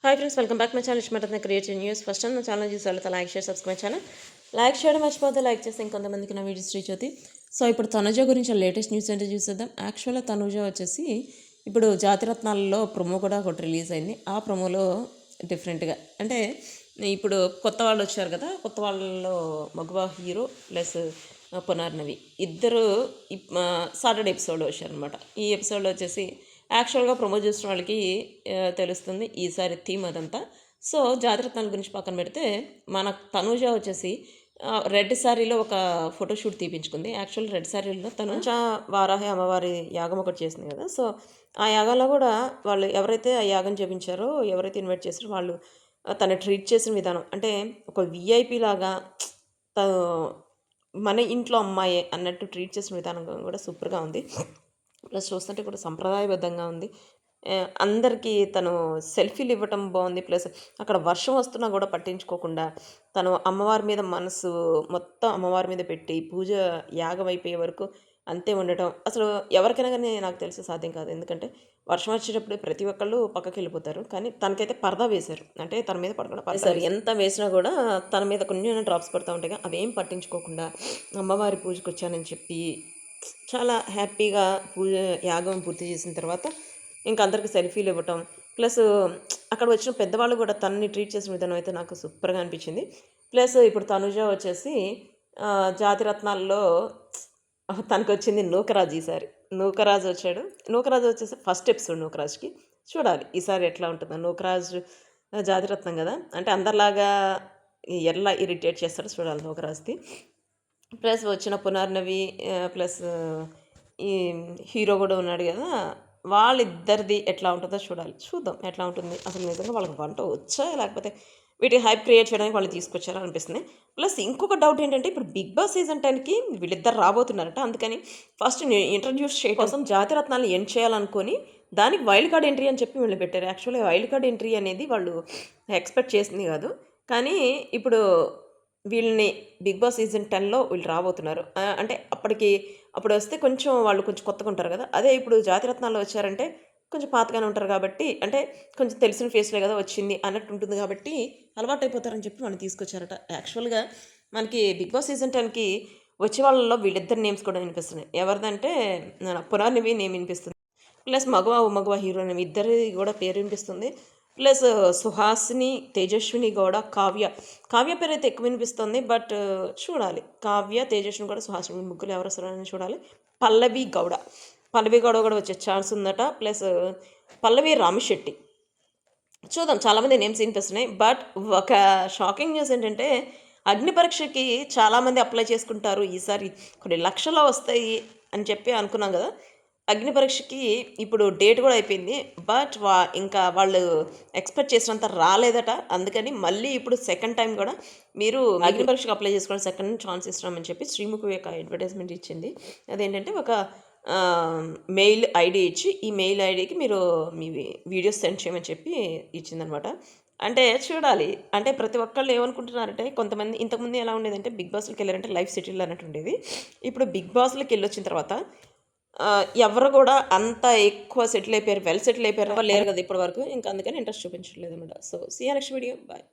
Hi friends, welcome back my channel Ishmaratna creative news. First time నా channel చూసే వాళ్ళతో like share subscribe channel like చేయడం మర్చిపోతే like చేస్తే ఇంకొంతమందికి నా వీడియోస్ రీచ్ అవుతాయి. సో ఇప్పుడు తనుజ గురించి లేటెస్ట్ న్యూస్ ఏంటో చూసేద్దాం. యాక్చువల్గా తనుజ వచ్చేసి ఇప్పుడు జాతిరత్నాలలో ప్రొమో కూడా ఒకటి రిలీజ్ అయింది. ఆ ప్రొమోలో డిఫరెంట్గా అంటే ఇప్పుడు కొత్త వాళ్ళు వచ్చారు కదా, కొత్త వాళ్ళలో మగవా హీరో ప్లస్ పునర్నవి ఇద్దరు సాటర్డే ఎపిసోడ్లో వచ్చారనమాట. ఈ ఎపిసోడ్లో వచ్చేసి యాక్చువల్గా ప్రమోట్ చేసిన వాళ్ళకి తెలుస్తుంది ఈసారి థీమ్ అదంతా. సో జాతిరత్నాల గురించి పక్కన పెడితే మన తనూజ వచ్చేసి రెడ్ శారీలో ఒక ఫోటోషూట్ తీపించుకుంది. యాక్చువల్ రెడ్ శారీలో తనూజ వారాహి అమ్మవారి యాగం ఒకటి చేసింది కదా. సో ఆ యాగంలో కూడా వాళ్ళు ఎవరైతే ఆ యాగం చేపించారో, ఎవరైతే ఇన్వైట్ చేశారో వాళ్ళు తను ట్రీట్ చేసిన విధానం అంటే ఒక విఐపి లాగా తను మన ఇంట్లో అమ్మాయే అన్నట్టు ట్రీట్ చేసిన విధానం కూడా సూపర్గా ఉంది. ప్లస్ చూస్తుంటే కూడా సంప్రదాయబద్ధంగా ఉంది. అందరికీ తను సెల్ఫీలు ఇవ్వటం బాగుంది. ప్లస్ అక్కడ వర్షం వస్తున్నా కూడా పట్టించుకోకుండా తను అమ్మవారి మీద మనసు మొత్తం అమ్మవారి మీద పెట్టి పూజ యాగం అయిపోయే వరకు అంతే ఉండటం అసలు ఎవరికైనా కానీ నాకు తెలిసి సాధ్యం కాదు. ఎందుకంటే వర్షం వచ్చేటప్పుడు ప్రతి ఒక్కళ్ళు పక్కకి వెళ్ళిపోతారు, కానీ తనకైతే పరదా వేశారు. అంటే తన మీద పడకుండా పడతారు. ఎంత వేసినా కూడా తన మీద కొన్ని డ్రాప్స్ పడుతూ ఉంటాయి. అవేం పట్టించుకోకుండా అమ్మవారి పూజకు వచ్చానని చెప్పి చాలా హ్యాపీగా పూజ యాగం పూర్తి చేసిన తర్వాత ఇంకా అందరికి సెల్ఫీలు ఇవ్వటం, ప్లస్ అక్కడ వచ్చిన పెద్దవాళ్ళు కూడా తనని ట్రీట్ చేసిన విధానం అయితే నాకు సూపర్గా అనిపించింది. ప్లస్ ఇప్పుడు తనుజ వచ్చేసి జాతిరత్నాల్లో తనకు వచ్చింది నూకరాజు. ఈసారి నూకరాజు వచ్చాడు. నూకరాజు వచ్చేసి ఫస్ట్ ఎపిసోడ్ నూకరాజుకి చూడాలి ఈసారి ఎట్లా ఉంటుందో. నూకరాజు జాతిరత్నం కదా, అంటే అందరిలాగా ఎలా ఇరిటేట్ చేస్తాడో చూడాలి నూకరాజుది. ప్లస్ వచ్చిన పునర్నవి ప్లస్ ఈ హీరో కూడా ఉన్నాడు కదా, వాళ్ళిద్దరిది ఎట్లా ఉంటుందో చూద్దాం ఎట్లా ఉంటుంది. అసలు నిజంగా వాళ్ళకి వంట వచ్చా, లేకపోతే వీటికి హైప్ క్రియేట్ చేయడానికి వాళ్ళు తీసుకొచ్చారా అనిపిస్తుంది. ప్లస్ ఇంకొక డౌట్ ఏంటంటే ఇప్పుడు బిగ్ బాస్ సీజన్ 10కి వీళ్ళిద్దరు రాబోతున్నారట. అందుకని ఫస్ట్ ఇంట్రడ్యూస్ చేయడం కోసం జాతిరత్నాలను ఎండ్ చేయాలనుకొని దానికి వైల్డ్ కార్డ్ ఎంట్రీ అని చెప్పి వీళ్ళు పెట్టారు. యాక్చువల్లీ వైల్డ్ కార్డ్ ఎంట్రీ అనేది వాళ్ళు ఎక్స్పెక్ట్ చేసింది కాదు, కానీ ఇప్పుడు వీళ్ళని బిగ్ బాస్ సీజన్ 10లో వీళ్ళు రాబోతున్నారు. అంటే అప్పుడు వస్తే కొంచెం వాళ్ళు కొంచెం కొత్తగా ఉంటారు కదా. అదే ఇప్పుడు జాతిరత్నాల్లో వచ్చారంటే కొంచెం పాతగానే ఉంటారు కాబట్టి, అంటే కొంచెం తెలిసిన ఫేస్లే కదా వచ్చింది అన్నట్టు ఉంటుంది కాబట్టి అలవాటు అయిపోతారని చెప్పి మనం తీసుకొచ్చారట. యాక్చువల్గా మనకి బిగ్ బాస్ సీజన్ 10కి వచ్చే వాళ్ళలో వీళ్ళిద్దరు నేమ్స్ కూడా వినిపిస్తున్నాయి. ఎవరిదంటే పునర్నవి నేమ్ వినిపిస్తుంది, ప్లస్ మగవా హీరోయిన్ ఇద్దరి కూడా పేరు వినిపిస్తుంది. ప్లస్ సుహాసిని, తేజస్విని గౌడ, కావ్య పేరు అయితే ఎక్కువ వినిపిస్తుంది. బట్ చూడాలి, కావ్య, తేజస్విని కూడా, సుహాసిని ముగ్గురు ఎవరు వస్తారని చూడాలి. పల్లవి గౌడ కూడా వచ్చే ఛాన్స్ ఉందట. ప్లస్ పల్లవి రామిశెట్టి చూద్దాం. చాలామంది నేమ్స్ వినిపిస్తున్నాయి. బట్ ఒక షాకింగ్ న్యూస్ ఏంటంటే అగ్ని పరీక్షకి చాలామంది అప్లై చేసుకుంటారు. ఈసారి కొన్ని లక్షల్లో వస్తాయి అని చెప్పి అనుకున్నాం కదా. అగ్ని పరీక్షకి ఇప్పుడు డేట్ కూడా అయిపోయింది. బట్ ఇంకా వాళ్ళు ఎక్స్పెక్ట్ చేసినంత రాలేదట. అందుకని మళ్ళీ ఇప్పుడు సెకండ్ టైం కూడా మీరు అగ్ని పరీక్షకి అప్లై చేసుకోవడం సెకండ్ ఛాన్స్ ఇస్తున్నామని చెప్పి శ్రీముఖి యొక్క అడ్వర్టైజ్మెంట్ ఇచ్చింది. అదేంటంటే ఒక మెయిల్ ఐడి ఇచ్చి ఈ మెయిల్ ఐడికి మీరు మీ వీడియోస్ సెండ్ చేయమని చెప్పి ఇచ్చిందనమాట. అంటే చూడాలి, అంటే ప్రతి ఒక్కళ్ళు ఏమనుకుంటున్నారంటే కొంతమంది ఇంతకుముందు ఎలా ఉండేదంటే బిగ్ బాస్లోకి వెళ్ళారంటే లైఫ్ సెటిల్ అన్నట్టు ఉండేది. ఇప్పుడు బిగ్ బాస్లోకి వెళ్ళొచ్చిన తర్వాత ఎవరు కూడా అంత ఎక్కువ సెటిల్ అయిపోయారు, వెల్ సెటిల్ అయిపోయారు లేరు కదా ఇప్పటి వరకు. ఇంకా అందుకని ఇంట్రెస్ట్ చూపించట్లేదు అనమాట. So see you next video, bye.